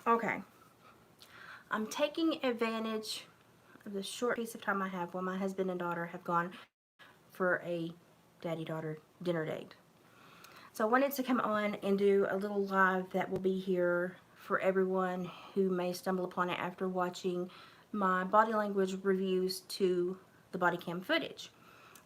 Okay. I'm taking advantage of the short piece of time I have while my husband and daughter have gone for a daddy-daughter dinner date. So I wanted to come on and do a little live that will be here for everyone who may stumble upon it after watching my body language reviews to the body cam footage.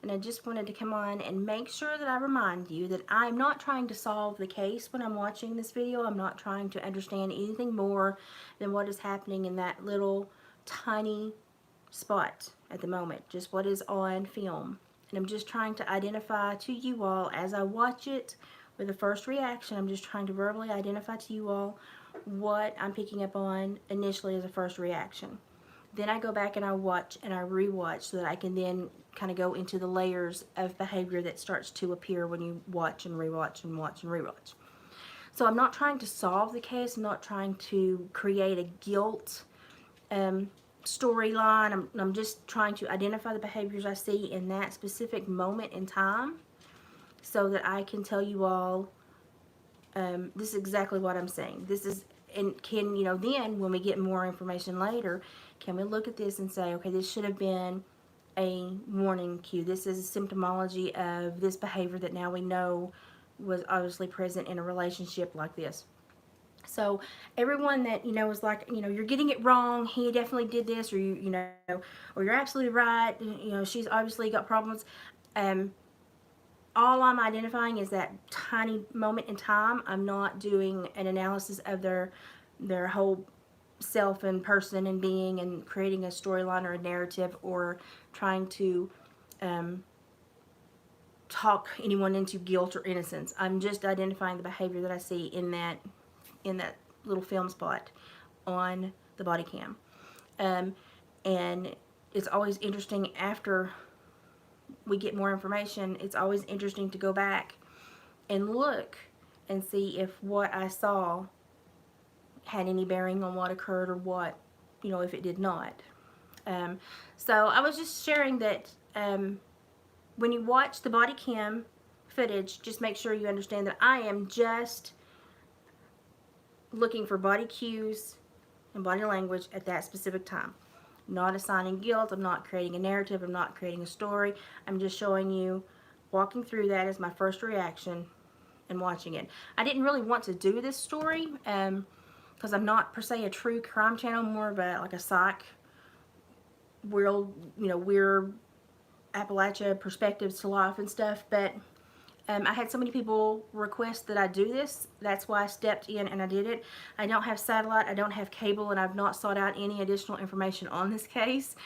And I just wanted to come on and make sure that I remind you that I'm not trying to solve the case when I'm watching this video. I'm not trying to understand anything more than what is happening in that little tiny spot at the moment, just what is on film. And I'm just trying to identify to you all as I watch it with the first reaction. I'm just trying to verbally identify to you all what I'm picking up on initially as a first reaction. Then I go back and I watch and I rewatch so that I can then kind of go into the layers of behavior that starts to appear when you watch and rewatch and watch and rewatch. So I'm not trying to solve the case. I'm not trying to create a guilt storyline. I'm just trying to identify the behaviors I see in that specific moment in time so that I can tell you all this is exactly what I'm saying. This is, and can, then when we get more information later, can we look at this and say, okay, this should have been a warning cue. This is a symptomology of this behavior that now we know was obviously present in a relationship like this. So everyone that, is like, you're getting it wrong, he definitely did this, or or you're absolutely right, she's obviously got problems. All I'm identifying is that tiny moment in time. I'm not doing an analysis of their whole self and person and being and creating a storyline or a narrative or trying to talk anyone into guilt or innocence. I'm just identifying the behavior that I see in that little film spot on the body cam. And it's always interesting after we get more information, it's always interesting to go back and look and see if what I saw had any bearing on what occurred or what, if it did not. So I was just sharing that when you watch the body cam footage, just make sure you understand that I am just looking for body cues and body language at that specific time. Not assigning guilt, I'm not creating a narrative, I'm not creating a story. I'm just showing you, walking through that as my first reaction and watching it. I didn't really want to do this story because I'm not per se a true crime channel, more of like a psych, real, weird Appalachia perspectives to life and stuff, but I had so many people request that I do this. That's why I stepped in and I did it. I don't have satellite, I don't have cable, and I've not sought out any additional information on this case.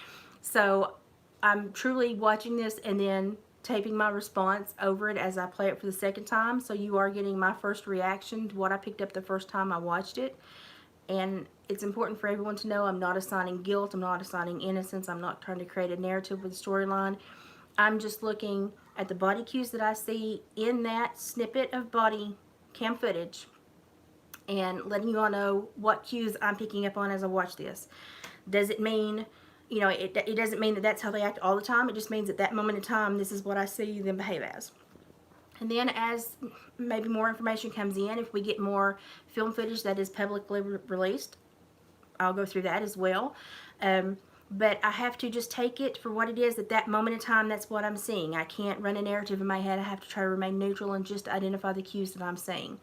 So I'm truly watching this and then taping my response over it as I play it for the second time. So you are getting my first reaction to what I picked up the first time I watched it. And it's important for everyone to know I'm not assigning guilt, I'm not assigning innocence, I'm not trying to create a narrative with a storyline. I'm just looking at the body cues that I see in that snippet of body cam footage and letting you all know what cues I'm picking up on as I watch this. Does it mean, it doesn't mean that that's how they act all the time. It just means at that moment in time, this is what I see them behave as. And then as maybe more information comes in, if we get more film footage that is publicly released, I'll go through that as well. But I have to just take it for what it is at that moment in time. That's what I'm seeing. I can't run a narrative in my head. I have to try to remain neutral and just identify the cues that I'm seeing.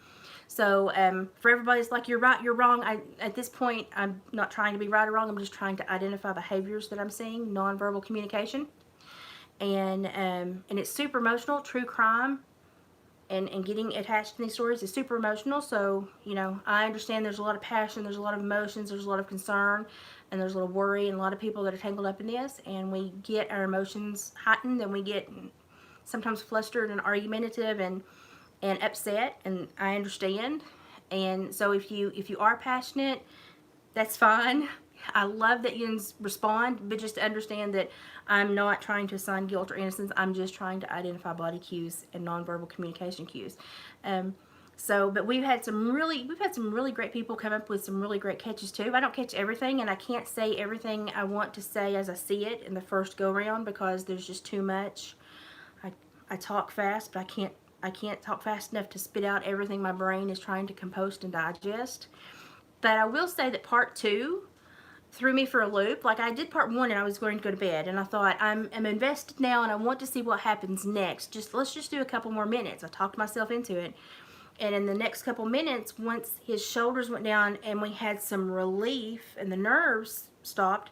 So for everybody, it's like, you're right, you're wrong. At this point, I'm not trying to be right or wrong. I'm just trying to identify behaviors that I'm seeing, nonverbal communication. And it's super emotional, true crime. And getting attached to these stories is super emotional. So, I understand there's a lot of passion, there's a lot of emotions, there's a lot of concern, and there's a lot of worry, and a lot of people that are tangled up in this. And we get our emotions heightened, and we get sometimes flustered and argumentative and upset. And I understand. And so if you are passionate, that's fine. I love that you respond, but just understand that I'm not trying to assign guilt or innocence. I'm just trying to identify body cues and nonverbal communication cues. But we've had some really great people come up with some really great catches too. I don't catch everything, and I can't say everything I want to say as I see it in the first go round because there's just too much. I talk fast, but I can't talk fast enough to spit out everything my brain is trying to compost and digest. But I will say that part 2 threw me for a loop. Like, I did part 1 and I was going to go to bed, and I thought, I'm invested now and I want to see what happens next. Let's just do a couple more minutes. I talked myself into it. And in the next couple minutes, once his shoulders went down and we had some relief and the nerves stopped,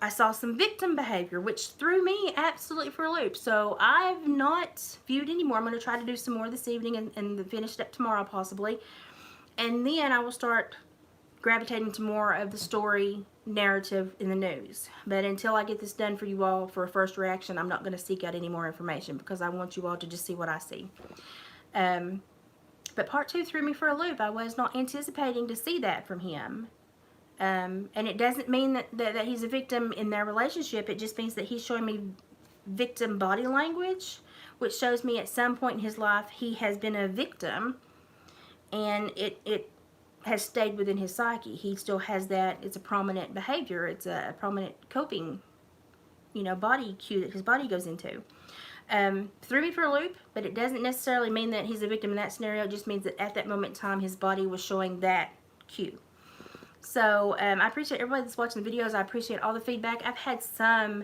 I saw some victim behavior, which threw me absolutely for a loop. So I've not viewed anymore. I'm going to try to do some more this evening and finish it up tomorrow possibly. And then I will start gravitating to more of the story narrative in the news. But until I get this done for you all for a first reaction, I'm not going to seek out any more information because I want you all to just see what I see. But part 2 threw me for a loop. I was not anticipating to see that from him. And it doesn't mean that he's a victim in their relationship. It just means that he's showing me victim body language, which shows me at some point in his life he has been a victim, and it has stayed within his psyche. He still has that. It's a prominent behavior. It's a prominent coping, body cue that his body goes into. Threw me for a loop, but it doesn't necessarily mean that he's a victim in that scenario. It just means that at that moment in time, his body was showing that cue. So I appreciate everybody that's watching the videos. I appreciate all the feedback. I've had some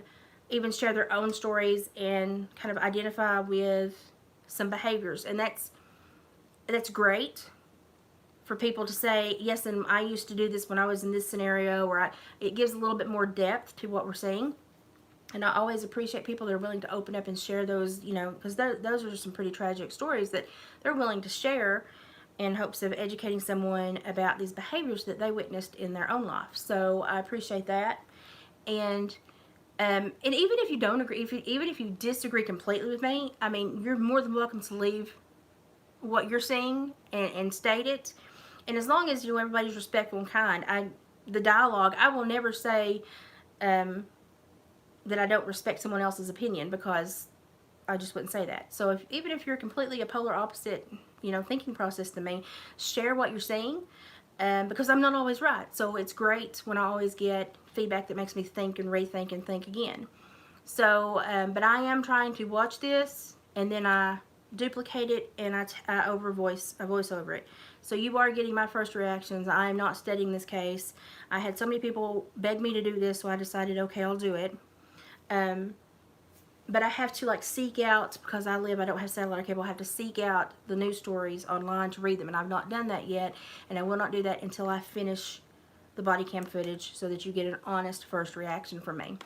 even share their own stories and kind of identify with some behaviors, and that's great for people to say, yes, and I used to do this when I was in this scenario, or it gives a little bit more depth to what we're seeing. And I always appreciate people that are willing to open up and share those, because those are some pretty tragic stories that they're willing to share in hopes of educating someone about these behaviors that they witnessed in their own life. So I appreciate that. And even if you don't agree, even if you disagree completely with me, I mean, you're more than welcome to leave what you're seeing and state it. And as long as everybody's respectful and kind, the dialogue, I will never say that I don't respect someone else's opinion, because I just wouldn't say that. So even if you're completely a polar opposite, thinking process than me, share what you're seeing, because I'm not always right. So it's great when I always get feedback that makes me think and rethink and think again. So, but I am trying to watch this, and then I duplicate it, and I voice over it. So you are getting my first reactions. I am not studying this case. I had so many people beg me to do this, so I decided, okay, I'll do it. But I have to seek out, because I don't have satellite cable, I have to seek out the news stories online to read them, and I've not done that yet, and I will not do that until I finish the body cam footage, so that you get an honest first reaction from me.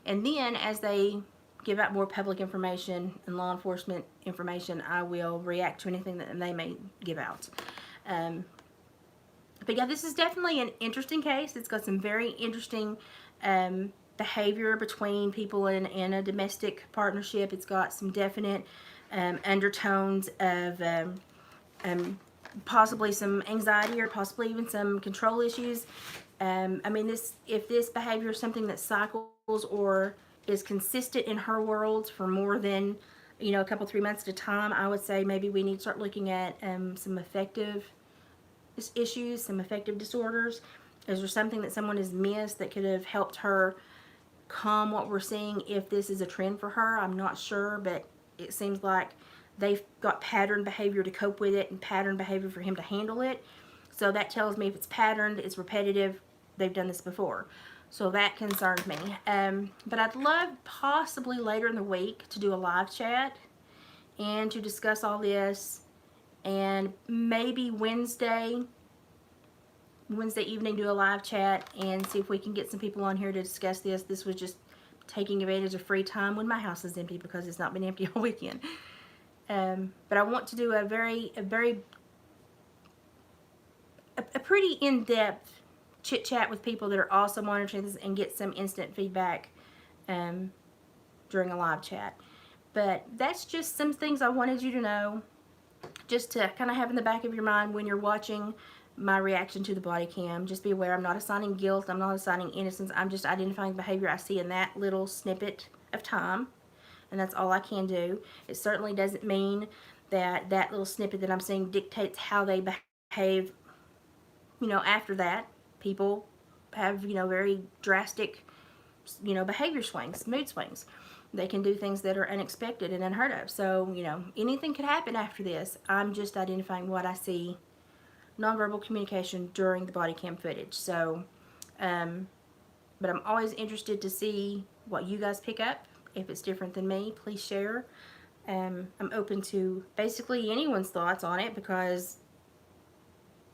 And then as they give out more public information and law enforcement information, I will react to anything that they may give out. But yeah, this is definitely an interesting case. It's got some very interesting behavior between people in a domestic partnership. It's got some definite undertones of possibly some anxiety, or possibly even some control issues. I mean, if this behavior is something that cycles or is consistent in her world for more than a couple 3 months at a time, I would say maybe we need to start looking at some affective issues, some affective disorders. Is there something that someone has missed that could have helped her calm what we're seeing? If this is a trend for her, I'm not sure, but it seems like they've got pattern behavior to cope with it and pattern behavior for him to handle it. So that tells me if it's patterned, it's repetitive, they've done this before. So that concerns me. But I'd love possibly later in the week to do a live chat and to discuss all this, and maybe Wednesday evening do a live chat and see if we can get some people on here to discuss this. This was just taking advantage of free time when my house is empty, because it's not been empty all weekend. But I want to do a pretty in-depth chit chat with people that are also monitoring this, and get some instant feedback during a live chat. But that's just some things I wanted you to know, just to kind of have in the back of your mind when you're watching my reaction to the body cam. Just be aware, I'm not assigning guilt, I'm not assigning innocence, I'm just identifying the behavior I see in that little snippet of time, and that's all I can do. It certainly doesn't mean that that little snippet that I'm seeing dictates how they behave, after that. People have, very drastic, behavior swings, mood swings. They can do things that are unexpected and unheard of. So, anything could happen after this. I'm just identifying what I see nonverbal communication during the body cam footage. So, but I'm always interested to see what you guys pick up. If it's different than me, please share. I'm open to basically anyone's thoughts on it, because,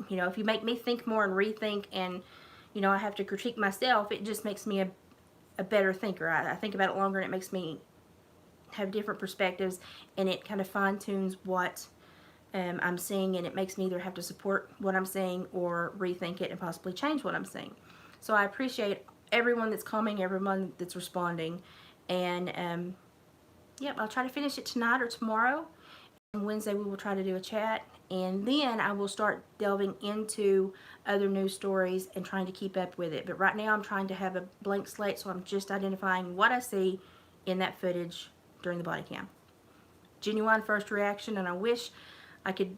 you know, if you make me think more and rethink, and, you know, I have to critique myself, it just makes me a better thinker. I think about it longer, and it makes me have different perspectives, and it kind of fine-tunes what I'm seeing, and it makes me either have to support what I'm seeing or rethink it and possibly change what I'm seeing. So I appreciate everyone that's commenting, everyone that's responding, and yep, I'll try to finish it tonight or tomorrow. On Wednesday we will try to do a chat, and then I will start delving into other news stories and trying to keep up with it. But right now I'm trying to have a blank slate, so I'm just identifying what I see in that footage during the body cam. Genuine first reaction, and I wish I could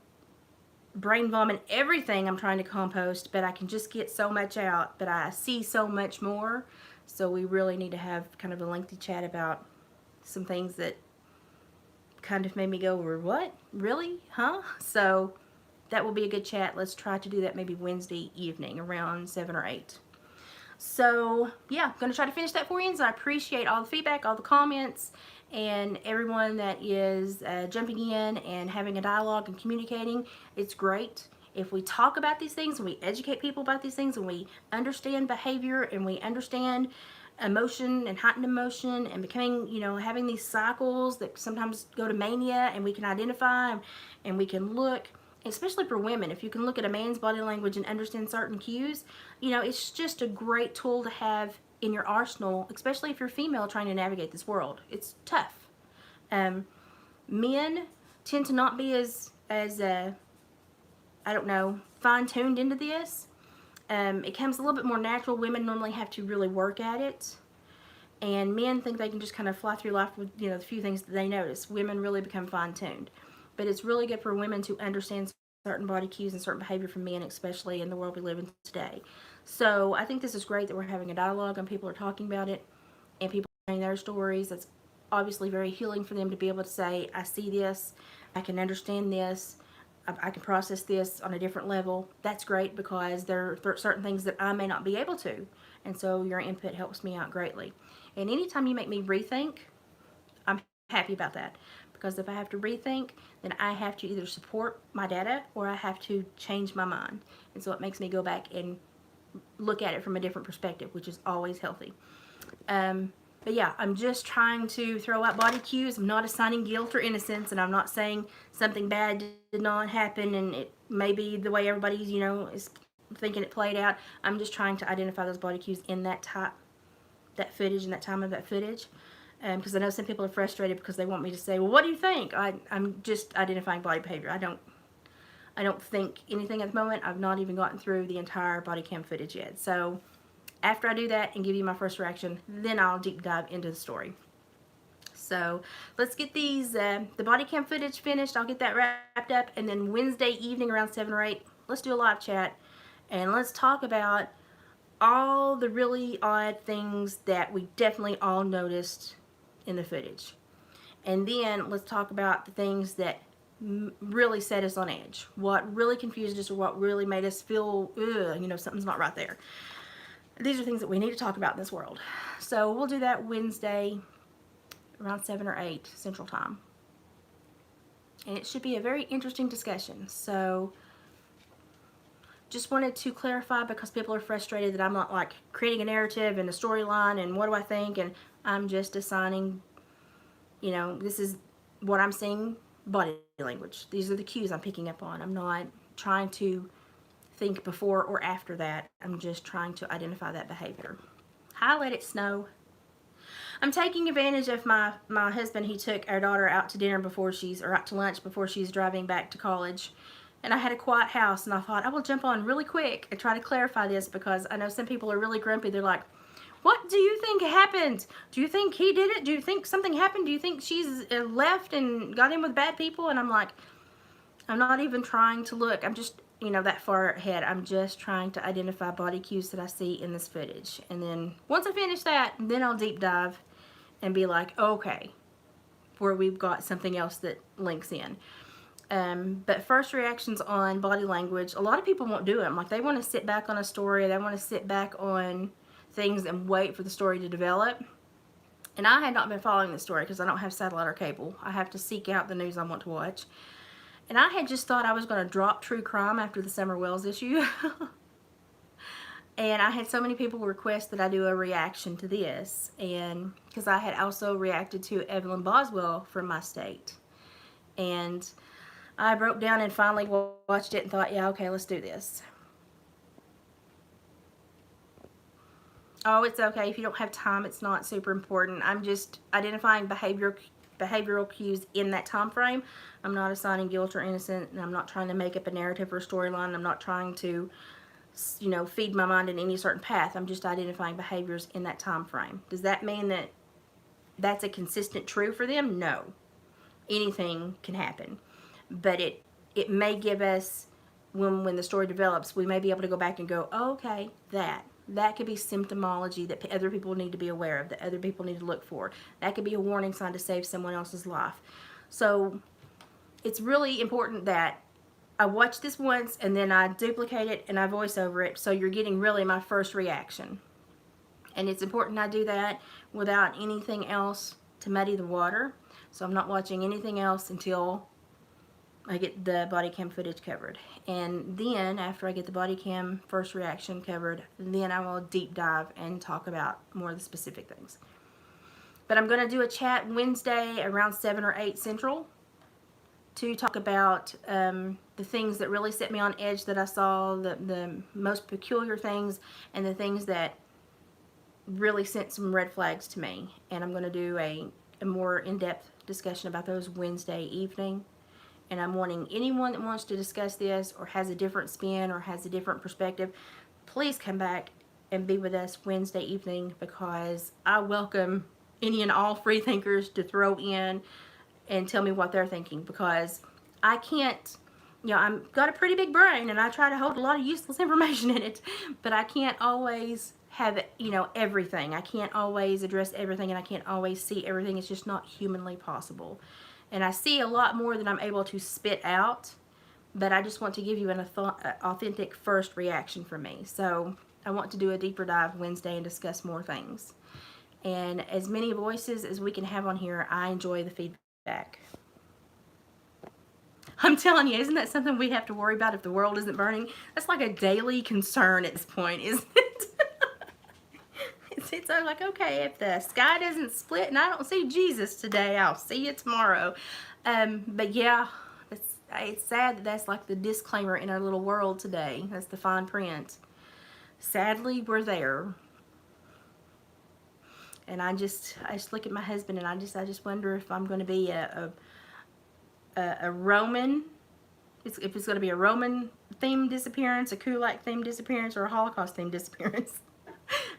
brain vomit everything I'm trying to compost, but I can just get so much out, but I see so much more. So we really need to have kind of a lengthy chat about some things that kind of made me go, what? Really? Huh? So that will be a good chat. Let's try to do that maybe Wednesday evening around 7 or 8. So yeah, I'm going to try to finish that for you. And so I appreciate all the feedback, all the comments, and everyone that is jumping in and having a dialogue and communicating. It's great. If we talk about these things and we educate people about these things and we understand behavior and we understand emotion and heightened emotion and becoming, you know, having these cycles that sometimes go to mania, and we can identify and we can look, especially for women, if you can look at a man's body language and understand certain cues, you know, it's just a great tool to have in your arsenal, especially if you're female trying to navigate this world. It's tough. Men tend to not be as I don't know, fine-tuned into this. It comes a little bit more natural. Women normally have to really work at it, and men think they can just kind of fly through life with, you know, the few things that they notice. Women really become fine-tuned, but it's really good for women to understand certain body cues and certain behavior from men, especially in the world we live in today. So I think this is great that we're having a dialogue and people are talking about it and people are sharing their stories. That's obviously very healing for them to be able to say, I see this, I can understand this, I can process this on a different level. That's great, because there are certain things that I may not be able to, and so your input helps me out greatly. And anytime you make me rethink, I'm happy about that, because if I have to rethink, then I have to either support my data or I have to change my mind, and so it makes me go back and look at it from a different perspective, which is always healthy. But yeah, I'm just trying to throw out body cues. I'm not assigning guilt or innocence, and I'm not saying something bad did not happen and it may be the way everybody's, you know, is thinking it played out. I'm just trying to identify those body cues in that footage and that time of that footage. Because I know some people are frustrated because they want me to say, well, what do you think? I'm just identifying body behavior. I don't think anything at the moment. I've not even gotten through the entire body cam footage yet. So after I do that and give you my first reaction, then I'll deep dive into the story. So let's get these the body cam footage finished. I'll get that wrapped up, and then Wednesday evening around 7 or 8, let's do a live chat and let's talk about all the really odd things that we definitely all noticed in the footage. And then let's talk about the things that really set us on edge, what really confused us, or what really made us feel, you know, something's not right there. These are things that we need to talk about in this world. So we'll do that Wednesday around 7 or 8 Central Time. And it should be a very interesting discussion. So just wanted to clarify, because people are frustrated that I'm not like creating a narrative and a storyline and what do I think, and I'm just assigning, you know, this is what I'm seeing, body language. These are the cues I'm picking up on. I'm not trying to think before or after that. I'm just trying to identify that behavior. Hi, Let It Snow. I'm taking advantage of my husband. He took our daughter out to dinner or out to lunch before she's driving back to college. And I had a quiet house, and I thought I will jump on really quick and try to clarify this, because I know some people are really grumpy. They're like, what do you think happened? Do you think he did it? Do you think something happened? Do you think she's left and got in with bad people? And I'm like, I'm not even trying to look. I'm just, you know, that far ahead. I'm just trying to identify body cues that I see in this footage. And then once I finish that, then I'll deep dive and be like, okay, where we've got something else that links in. But first reactions on body language, a lot of people won't do them. Like, they want to sit back on a story, they want to sit back on things and wait for the story to develop. And I had not been following the story because I don't have satellite or cable. I have to seek out the news I want to watch. And I had just thought I was going to drop true crime after the Summer Wells issue. And I had so many people request that I do a reaction to this. And because I had also reacted to Evelyn Boswell from my state. And I broke down and finally watched it and thought, yeah, okay, let's do this. Oh, it's okay. If you don't have time, it's not super important. I'm just identifying behavioral cues in that time frame. I'm not assigning guilt or innocent, and I'm not trying to make up a narrative or a storyline. I'm not trying to, you know, feed my mind in any certain path. I'm just identifying behaviors in that time frame. Does that mean that that's a consistent true for them? No. Anything can happen. But it may give us, when the story develops, we may be able to go back and go, oh, okay, that could be symptomology that other people need to be aware of, that other people need to look for. That could be a warning sign to save someone else's life. So it's really important that I watch this once and then I duplicate it and I voice over it, so you're getting really my first reaction. And it's important I do that without anything else to muddy the water. So I'm not watching anything else until I get the body cam footage covered. And then after I get the body cam first reaction covered, then I will deep dive and talk about more of the specific things. But I'm going to do a chat Wednesday around 7 or 8 Central to talk about the things that really set me on edge that I saw, the most peculiar things, and the things that really sent some red flags to me. And I'm going to do a more in-depth discussion about those Wednesday evening. And I'm wanting anyone that wants to discuss this or has a different spin or has a different perspective, please come back and be with us Wednesday evening, because I welcome any and all free thinkers to throw in and tell me what they're thinking, because I can't, you know, I've got a pretty big brain and I try to hold a lot of useless information in it, but I can't always have, you know, everything. I can't always address everything, and I can't always see everything. It's just not humanly possible. And I see a lot more than I'm able to spit out, but I just want to give you an authentic first reaction from me. So I want to do a deeper dive Wednesday and discuss more things. And as many voices as we can have on here, I enjoy the feedback. I'm telling you, isn't that something we have to worry about if the world isn't burning? That's like a daily concern at this point, isn't it? It's like, okay, if the sky doesn't split and I don't see Jesus today, I'll see you tomorrow. But yeah, it's sad that that's like the disclaimer in our little world today. That's the fine print. Sadly, we're there. And I just look at my husband and I just wonder if I'm going to be a Roman, if it's going to be a Roman themed disappearance, a Kulak themed disappearance, or a Holocaust themed disappearance.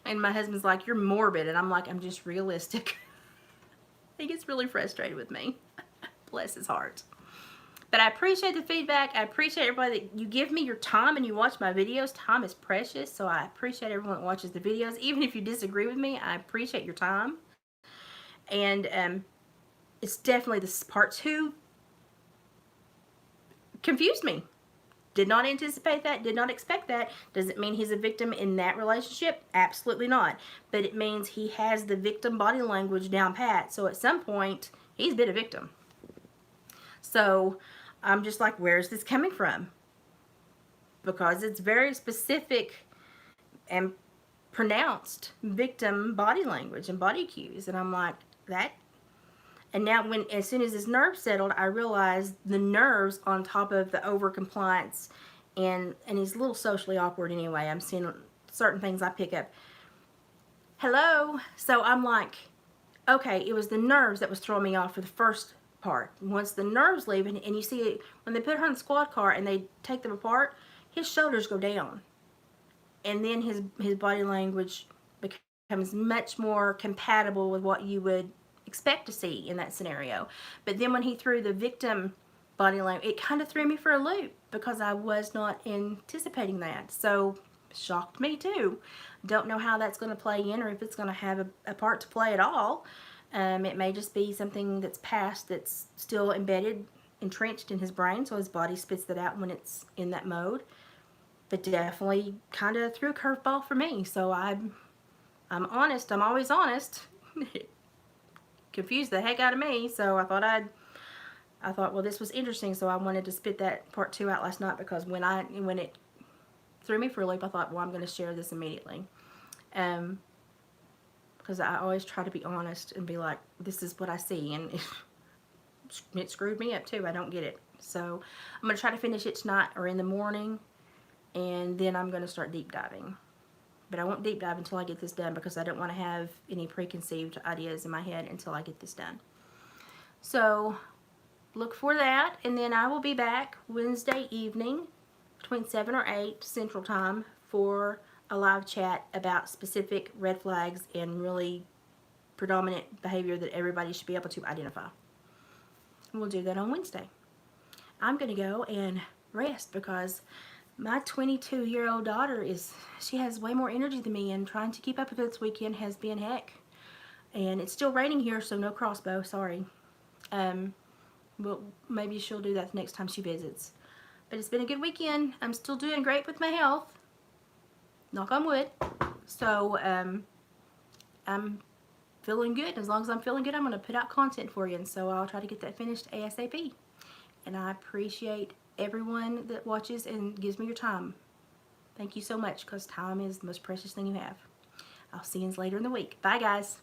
And my husband's like, you're morbid. And I'm like, I'm just realistic. He gets really frustrated with me. Bless his heart. But I appreciate the feedback. I appreciate everybody that you give me your time and you watch my videos. Time is precious, so I appreciate everyone that watches the videos. Even if you disagree with me, I appreciate your time. And it's definitely this part 2 confused me. Did not anticipate that, did not expect that. Does it mean he's a victim in that relationship? Absolutely not. But it means he has the victim body language down pat. So at some point, he's been a victim. So I'm just like, where's this coming from? Because it's very specific and pronounced victim body language and body cues. And I'm like, that. And now as soon as his nerves settled, I realized the nerves on top of the over-compliance, and he's a little socially awkward anyway. I'm seeing certain things I pick up. Hello? So I'm like, okay, it was the nerves that was throwing me off for the first part. Once the nerves leave, and you see it, when they put her in the squad car and they take them apart, his shoulders go down. And then his body language becomes much more compatible with what you would expect to see in that scenario. But then when he threw the victim body language, it kind of threw me for a loop because I was not anticipating that. So shocked me too. Don't know how that's going to play in, or if it's going to have a part to play at all. It may just be something that's past that's still embedded entrenched in his brain, so his body spits that out when it's in that mode. But definitely kind of threw a curveball for me, so I'm honest. I'm always honest. Confused the heck out of me, so I thought, well, this was interesting, so I wanted to spit that part 2 out last night, because when it threw me for a loop, I thought, well, I'm going to share this immediately. Because I always try to be honest and be like, this is what I see, and it screwed me up too. I don't get it. So I'm going to try to finish it tonight or in the morning, and then I'm going to start deep diving. But I won't deep dive until I get this done, because I don't want to have any preconceived ideas in my head until I get this done. So look for that, and then I will be back Wednesday evening between 7 or 8 Central Time for a live chat about specific red flags and really predominant behavior that everybody should be able to identify. And we'll do that on Wednesday. I'm going to go and rest, because my 22-year-old daughter she has way more energy than me, and trying to keep up with it this weekend has been heck. And it's still raining here, so no crossbow, sorry. Well, maybe she'll do that the next time she visits. But it's been a good weekend. I'm still doing great with my health. Knock on wood. So, I'm feeling good. As long as I'm feeling good, I'm going to put out content for you. And so I'll try to get that finished ASAP. And I appreciate everyone that watches and gives me your time. Thank you so much, because time is the most precious thing you have. I'll see you later in the week. Bye, guys.